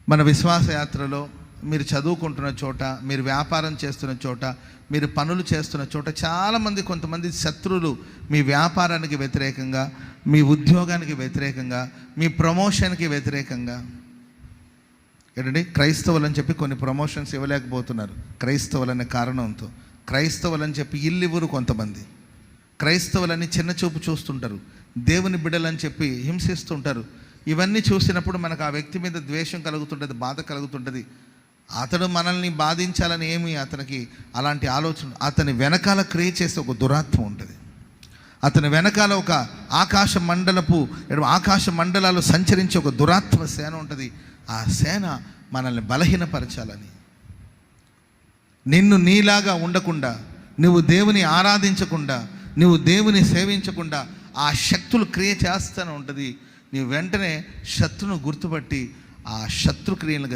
మన విశ్వాస యాత్రలో మీరు చదువుకుంటున్న చోట, మీరు వ్యాపారం చేస్తున్న చోట, మీరు పనులు చేస్తున్న చోట చాలామంది, కొంతమంది శత్రువులు మీ వ్యాపారానికి వ్యతిరేకంగా, మీ ఉద్యోగానికి వ్యతిరేకంగా, మీ ప్రమోషన్కి వ్యతిరేకంగా ఏంటండి క్రైస్తవులని చెప్పి కొన్ని ప్రమోషన్స్ ఇవ్వలేకపోతున్నారు. క్రైస్తవులనే కారణంతో క్రైస్తవులని చెప్పి ఇల్లు ఇవ్వరు. కొంతమంది క్రైస్తవులని చిన్న చూపు చూస్తుంటారు, దేవుని బిడ్డలని చెప్పి హింసిస్తుంటారు. ఇవన్నీ చూసినప్పుడు మనకు ఆ వ్యక్తి మీద ద్వేషం కలుగుతుంటుంది, బాధ కలుగుతుంటుంది. అతడు మనల్ని బాధించాలని ఏమి అతనికి అలాంటి ఆలోచన, అతని వెనకాల క్రియేట్ చేసే ఒక దురాత్మ ఉంటుంది. అతని వెనకాల ఒక ఆకాశ మండలాలు సంచరించే ఒక దురాత్మ సేన ఉంటుంది. ఆ సేన మనల్ని బలహీనపరచాలని, నిన్ను నీలాగా ఉండకుండా, నువ్వు దేవుని ఆరాధించకుండా, నువ్వు దేవుని సేవించకుండా ఆ శక్తులు క్రియ చేస్తూనే ఉంటుంది. నీవు వెంటనే శత్రును గుర్తుపట్టి ఆ శత్రు క్రియలుగా